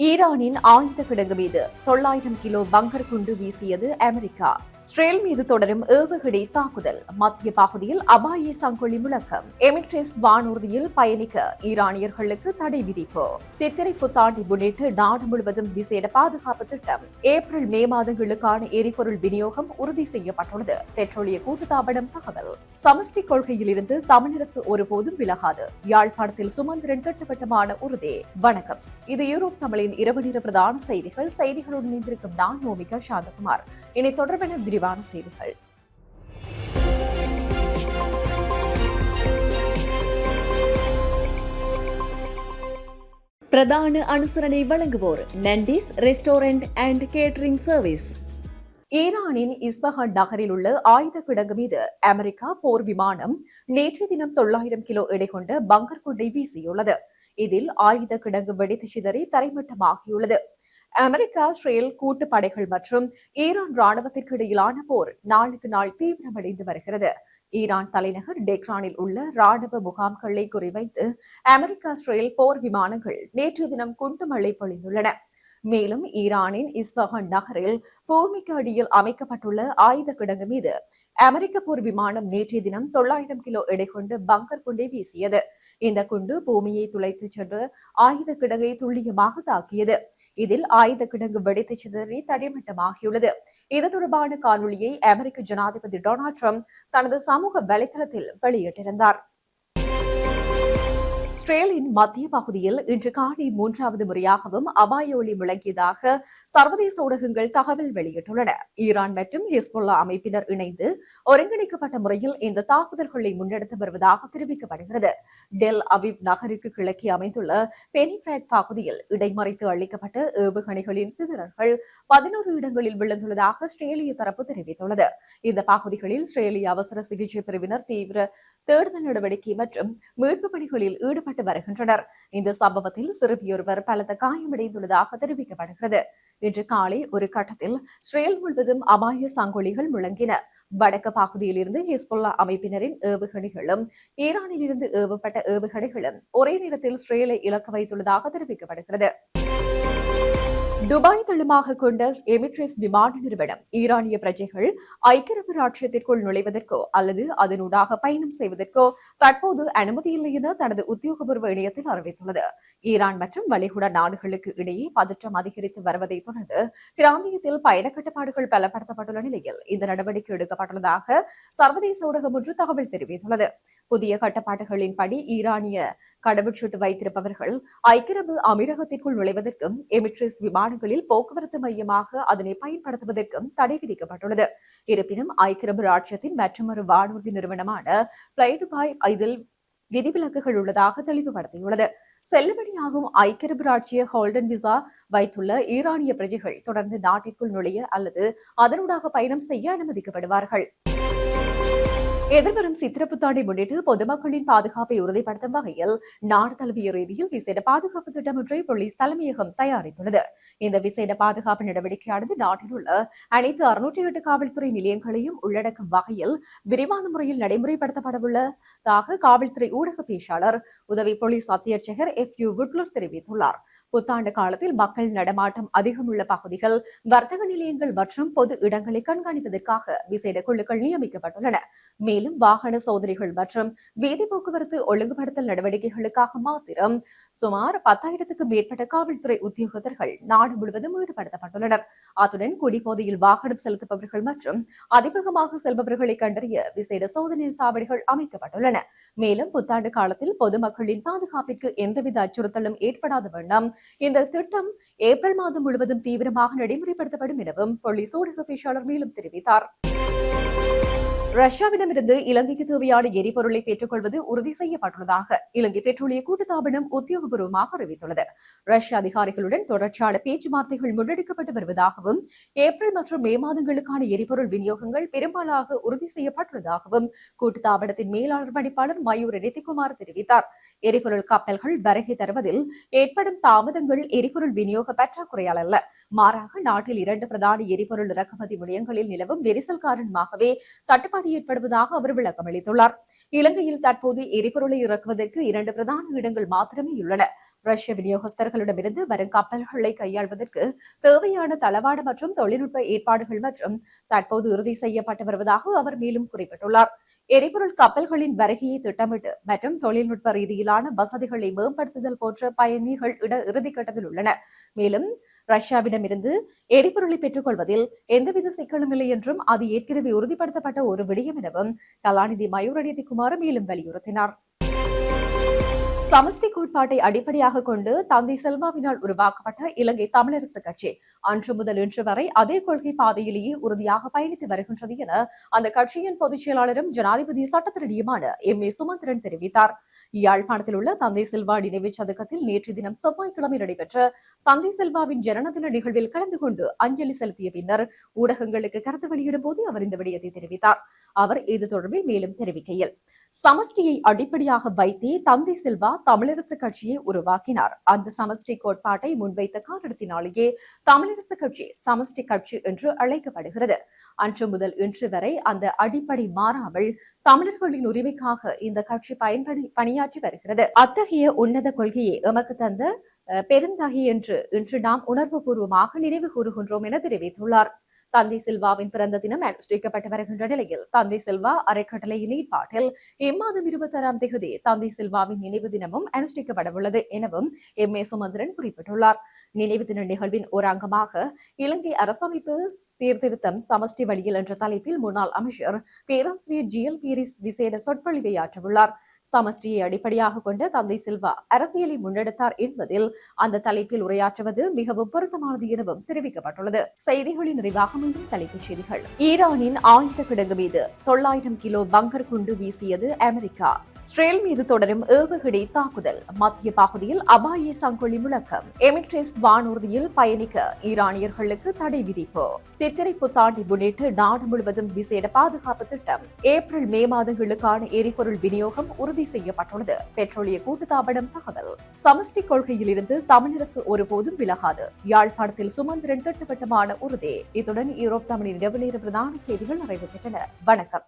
ஈரானின் ஆயுத கிடங்கு மீது 900 கிலோ பங்கர் குண்டு வீசியது அமெரிக்கா. இஸ்ரேல் மீது தொடரும் ஏவுகணை தாக்குதல். மத்திய பகுதியில் அபாய சங்கொலி முழக்கம். எமிரேட்ஸ் வானூர்தியில் பயணிக்க ஈரானியர்களுக்கு தடை விதிப்பு. சித்திரை புத்தாண்டை முன்னிட்டு நாடு முழுவதும் விசேட பாதுகாப்பு திட்டம். ஏப்ரல் மே மாதங்களுக்கான எரிபொருள் விநியோகம் உறுதி செய்யப்பட்டுள்ளது. பெட்ரோலிய கூட்டுத்தாபனம் தகவல். சமஷ்டி கொள்கையிலிருந்து தமிழரசு ஒருபோதும் விலகாது. யாழ்ப்பாணத்தில் சுமந்திரன் திட்டவட்டமான உறுதி. வணக்கம், இது யூரோப் தமிழின் இரவு நேர பிரதான செய்திகள். செய்திகளுடன் இணைந்திருக்கும் நான் நோமிகா சாந்தகுமார். இனி தொடர்பான விரிவான செய்திகள். பிரதான அனுசரணை வழங்குவோர் நண்டிஸ் ரெஸ்டாரண்ட் அண்ட் கேட்டரிங் சர்வீஸ். ஈரானின் இஸ்பஹான் நகரில் உள்ள ஆயுத கிடங்கு மீது அமெரிக்கா போர் விமானம் நேற்றைய தினம் 900 கிலோ எடை கொண்ட பங்கர் குண்டை வீசியுள்ளது. இதில் ஆயுத கிடங்கு வெடித்து சிதறி தரைமட்டமாகியுள்ளது. அமெரிக்கா, இஸ்ரேல் கூட்டு படைகள் மற்றும் ஈரான் ராணுவத்திற்கு இடையிலான போர் நாளுக்கு நாள் தீவிரமடைந்து வருகிறது. ஈரான் தலைநகர் டெஹ்ரானில் உள்ள ராணுவ முகாம்களை குறிவைத்து அமெரிக்கா, இஸ்ரேல் போர் விமானங்கள் நேற்றைய தினம் குண்டுமழை பொழிந்துள்ளன. மேலும் ஈரானின் இஸ்பஹான் நகரில் பூமிக்கு அடியில் அமைக்கப்பட்டுள்ள ஆயுத கிடங்கு மீது அமெரிக்க போர் விமானம் நேற்றைய தினம் 900 கிலோ எடை கொண்டு பங்கர் குண்டை வீசியது. இந்த குண்டு பூமியை துளைத்து சென்று ஆயுத கிடங்கை துல்லியமாக தாக்கியது. இதில் ஆயுத கிடங்கு வெடித்து சிதறி தரைமட்டமாகியுள்ளது. இது தொடர்பான காணொலியை அமெரிக்க ஜனாதிபதி டொனால்ட் ட்ரம்ப் தனது சமூக வலைதளத்தில் வெளியிட்டிருந்தார். இஸ்ரேலின் மத்திய பகுதியில் இன்று காலை 3வது முறையாகவும் அபாய ஒலி முழங்கியதாக சர்வதேச ஊடகங்கள் தகவல் வெளியிட்டுள்ளன. ஈரான் மற்றும் ஹிஸ்புல்லா அமைப்பினர் இணைந்து ஒருங்கிணைக்கப்பட்ட முறையில் இந்த தாக்குதல்களை முன்னெடுத்து வருவதாக தெரிவிக்கப்படுகிறது. டெல் அவிவ் நகருக்கு கிழக்கே அமைந்துள்ள பெனிஃபிராக் பகுதியில் இடைமறைத்து அளிக்கப்பட்ட ஏவுகணைகளின் சிதறல்கள் 11 இடங்களில் விழுந்துள்ளதாக இஸ்ரேலிய தரப்பு தெரிவித்துள்ளது. இந்த பகுதிகளில் இஸ்ரேலிய அவசர சிகிச்சை பிரிவினர் தீவிர தேடுதல் நடவடிக்கை மற்றும் மீட்பு பணிகளில் ஈடுபட்டு வருகின்றனர். இந்த சம்பவத்தில் சிறுமியொருவர் பலத்த காயமடைந்துள்ளதாக தெரிவிக்கப்படுகிறது. இன்று காலை ஒரு கட்டத்தில் இஸ்ரேல் முழுவதும் அபாய சங்கொலிகள் முழங்கின. வடக்கு பகுதியில் இருந்து ஹிஸ்புல்லா அமைப்பினரின் ஏவுகணைகளும் ஈரானில் இருந்து ஏவப்பட்ட ஏவுகணைகளும் ஒரே நேரத்தில் இஸ்ரேலை இலக்கு வைத்துள்ளதாக தெரிவிக்கப்படுகிறது. துபாய் தளமாக கொண்ட எமிரேட்ஸ் விமான நிறுவனம் ஈரானிய பிரஜைகள் ஐக்கிய அரபு ராச்சியத்திற்குள் நுழைவதற்கோ அல்லது அதனூடாக பயணம் செய்வதற்கோ தற்போது அனுமதியில்லை என தனது உத்தியோகபூர்வ இணையத்தில் அறிவித்துள்ளது. ஈரான் மற்றும் வளைகுடா நாடுகளுக்கு இடையே பதற்றம் அதிகரித்து வருவதை தொடர்ந்து பிராந்தியத்தில் பயண கட்டுப்பாடுகள் பலப்படுத்தப்பட்டுள்ள நிலையில் இந்த நடவடிக்கை எடுக்கப்பட்டுள்ளதாக சர்வதேச ஊடகம் ஒன்று தகவல் தெரிவித்துள்ளது. புதிய கட்டுப்பாடுகளின்படி ஈரானிய கடவுச்சீட்டு வைத்திருப்பவர்கள் ஐக்கிய அரபு அமீரகத்திற்குள் நுழைவதற்கும் எமிரேட்ஸ் விமானங்களில் போக்குவரத்து மையமாக அதனை பயன்படுத்துவதற்கும் தடை விதிக்கப்பட்டுள்ளது. இருப்பினும் ஐக்கிய அரபு ராச்சியத்தின் மற்றொரு வானூர்தி நிறுவனமான பிளை துபாய் இதில் விதிவிலக்குகள் உள்ளதாக தெளிவுபடுத்தியுள்ளது. செல்லுபடியாகும் ஐக்கிய அரபு ராச்சிய ஹோல்டன் விசா வைத்துள்ள ஈரானிய பிரஜைகள் தொடர்ந்து நாட்டிற்குள் நுழைய அல்லது அதனூடாக பயணம் செய்ய அனுமதிக்கப்படுவார்கள். எதிர்வரும் சித்திரை புத்தாண்டை முன்னிட்டு பொதுமக்களின் பாதுகாப்பை உறுதிப்படுத்தும் வகையில் நாடு தழுவிய ரீதியில் விசேட பாதுகாப்பு திட்டம் ஒன்றை போலீஸ் தலைமையகம் தயாரித்துள்ளது. இந்த விசேட பாதுகாப்பு நடவடிக்கையானது நாட்டில் உள்ள அனைத்து 608 காவல்துறை நிலையங்களையும் உள்ளடக்கும் வகையில் விரிவான முறையில் நடைமுறைப்படுத்தப்படவுள்ளதாக காவல்துறை ஊடக பேச்சாளர் உதவி போலீஸ் அத்தியட்சகர் FU வுட்லர் தெரிவித்துள்ளார். புத்தாண்டு காலத்தில் மக்கள் நடமாட்டம் அதிகம் உள்ள பகுதிகள், வர்த்தக நிலையங்கள் மற்றும் பொது இடங்களை கண்காணிப்பதற்காக விசேட குழுக்கள் நியமிக்கப்பட்டுள்ளன. மேலும் வாகன சோதனைகள் மற்றும் வீதி போக்குவரத்து ஒழுங்குபடுத்தல் நடவடிக்கைகளுக்காக மாத்திரம் சுமார் 10,000க்கும் மேற்பட்ட காவல்துறை உத்தியோகத்தர்கள் நாடு முழுவதும் ஈடுபடுத்தப்பட்டுள்ளனர். அத்துடன் குடிபோதையில் வாகனம் செலுத்துபவர்கள் மற்றும் அதிவேகமாக செல்பவர்களை கண்டறிய விசேட சோதனை சாவடிகள் அமைக்கப்பட்டுள்ளன. மேலும் புத்தாண்டு காலத்தில் பொதுமக்களின் பாதுகாப்பிற்கு எந்தவித அச்சுறுத்தலும் ஏற்படாத வண்ணம் இந்த திட்டம் ஏப்ரல் மாதம் முழுவதும் தீவிரமாக நடைமுறைப்படுத்தப்படும் எனவும் போலீஸ் ஊடக பேச்சாளர் மேலும் தெரிவித்தார். ரஷ்யாவிடமிருந்து இலங்கைக்கு தேவையான எரிபொருளை பெற்றுக் கொள்வது உறுதி செய்யப்பட்டுள்ளதாக இலங்கை பெட்ரோலிய கூட்டுத்தாபனம் உத்தியோகபூர்வமாக அறிவித்துள்ளது. ரஷ்ய அதிகாரிகளுடன் தொடர்ச்சியான பேச்சுவார்த்தைகள் முன்னெடுக்கப்பட்டு வருவதாகவும் ஏப்ரல் மற்றும் மே மாதங்களுக்கான எரிபொருள் விநியோகங்கள் பெரும்பாலாக உறுதி செய்யப்பட்டுள்ளதாகவும் கூட்டுத்தாபனத்தின் மேலாளர் பணிப்பாளர் மயூர் ரித்திகுமார் தெரிவித்தார். எரிபொருள் கப்பல்கள் வருகை தருவதில் ஏற்படும் தாமதங்கள் எரிபொருள் விநியோக பற்றாக்குறையால் அல்ல, மாறாக நாட்டில் 2 பிரதான எரிபொருள் இறக்குமதி முனையங்களில் நிலவும் நெரிசல் காரணமாகவே தட்டுப்பாடு ஏற்படுவதாக அவர் விளக்கம் அளித்துள்ளார். இலங்கையில் தற்போது எரிபொருளை இறக்குவதற்கு 2 பிரதான இடங்கள் மாத்திரமே உள்ளன. ரஷ்ய விநியோகஸ்தர்களிடமிருந்து வரும் கப்பல்களை கையாள்வதற்கு தேவையான தளவாட மற்றும் தொழில்நுட்ப ஏற்பாடுகள் மற்றும் தற்போது இறுதி செய்யப்பட்டு வருவதாக அவர் மேலும் குறிப்பிட்டுள்ளார். எரிபொருள் கப்பல்களின் வருகையை திட்டமிட்டு மற்றும் தொழில்நுட்ப ரீதியிலான வசதிகளை மேம்படுத்துதல் போன்ற பயணிகள் இறுதிக்கட்டத்தில் உள்ளன. மேலும் ரஷ்யாவிடமிருந்து எரிபொருளை பெற்றுக் கொள்வதில் எந்தவித சிக்கலும் இல்லை என்றும் அது ஏற்கனவே உறுதிப்படுத்தப்பட்ட ஒரு விடயம் எனவும் கலாநிதி மயூரநிதி குமார் மேலும் வலியுறுத்தினார். சமஷ்டி கோட்பாட்டை அடிப்படையாக கொண்டு தந்தை செல்வாவினால் உருவாக்கப்பட்ட இலங்கை தமிழரசு கட்சி அன்று முதல் இன்று வரை அதே கொள்கை பாதையிலேயே உறுதியாக பயணித்து வருகின்றது என அந்த கட்சியின் பொதுச் செயலாளரும் ஜனாதிபதி சட்டத்திரடியுமான எம்.ஏ. சுமந்திரன் தெரிவித்தார். யாழ்ப்பாணத்தில் உள்ள தந்தை செல்வா நினைவு சதுக்கத்தில் நேற்று தினம் செவ்வாய்க்கிழமை நடைபெற்ற தந்தை செல்வாவின் ஜனனதின நிகழ்வில் கலந்து கொண்டு அஞ்சலி செலுத்திய பின்னர் ஊடகங்களுக்கு கருத்து வெளியிடும் போது அவர் இந்த விடயத்தை தெரிவித்தார். அவர் இது தொடர்பில் மேலும் தெரிவிக்கையில், சமஷ்டியை அடிப்படையாக வைத்தே தந்தை செல்வா தமிழரசு கட்சியை உருவாக்கினார். அந்த சமஷ்டி கோட்பாட்டை முன்வைத்த காரணத்தினாலேயே தமிழரசு கட்சி சமஷ்டி கட்சி என்று அழைக்கப்படுகிறது. அன்று முதல் இன்று வரை அந்த அடிப்படை மாறாமல் தமிழர்களின் உரிமைக்காக இந்த கட்சி பணியாற்றி வருகிறது. அத்தகைய உன்னத கொள்கையை எமக்கு தந்த பெருந்தகை என்று இன்று நாம் உணர்வு பூர்வமாக நினைவு கூறுகின்றோம் என தெரிவித்துள்ளார். தந்தை செல்வாவின் பிறந்த தினம் அனுஷ்டிக்கப்பட்டு வருகின்ற நிலையில் தந்தை செல்வா அறக்கட்டளையின் ஏற்பாட்டில் இம்மாதம் 26ஆம் தேதி தந்தை செல்வாவின் நினைவு தினமும் அனுஷ்டிக்கப்படவுள்ளது எனவும் எம்.ஏ. சுமந்திரன் குறிப்பிட்டுள்ளார். நினைவு தின நிகழ்வின் ஒரு அங்கமாக இலங்கை அரசமைப்பு சீர்திருத்தம் சமஷ்டி வழியில் என்ற தலைப்பில் முன்னாள் அமைச்சர் பேராசிரியர் ஜி.எல். பீரிஸ் விசேட சொற்பொழிவை ஆற்றவுள்ளார். சமஷ்டியை அடிப்படையாக கொண்ட தந்தை செல்வா அரசியலை முன்னெடுத்தார் என்பதில் அந்த தலைப்பில் உரையாற்றுவது மிகவும் பொருத்தமானது எனவும் தெரிவிக்கப்பட்டுள்ளது. செய்திகளின் நிறைவாக மீண்டும் தலைப்புச் செய்திகள். ஈரானின் ஆயுத கிடங்கு மீது 900 கிலோ பங்கர் குண்டு வீசியது அமெரிக்கா. இஸ்ரேல் மீது தொடரும் ஏவுகணை தாக்குதல். மத்திய பகுதியில் அபாய சங்கொலி முழக்கம். எமிரேட்ஸ் வானூர்தியில் பயணிக்க ஈரானியர்களுக்கு தடை விதிப்பு. சித்திரை புத்தாண்டை முன்னிட்டு நாடு முழுவதும் விசேட பாதுகாப்பு திட்டம். ஏப்ரல் மே மாதங்களுக்கான எரிபொருள் விநியோகம் உறுதி செய்யப்பட்டுள்ளது. பெட்ரோலிய கூட்டுத்தாபனம் தகவல். சமஷ்டி கொள்கையிலிருந்து தமிழரசு ஒருபோதும் விலகாது. யாழ்ப்பாணத்தில் சுமந்திரன் திட்டவட்டமான உறுதி. இத்துடன் ஈரோப் தமிழின் இரவு நேர பிரதான செய்திகள் நிறைவு பெற்றன. வணக்கம்.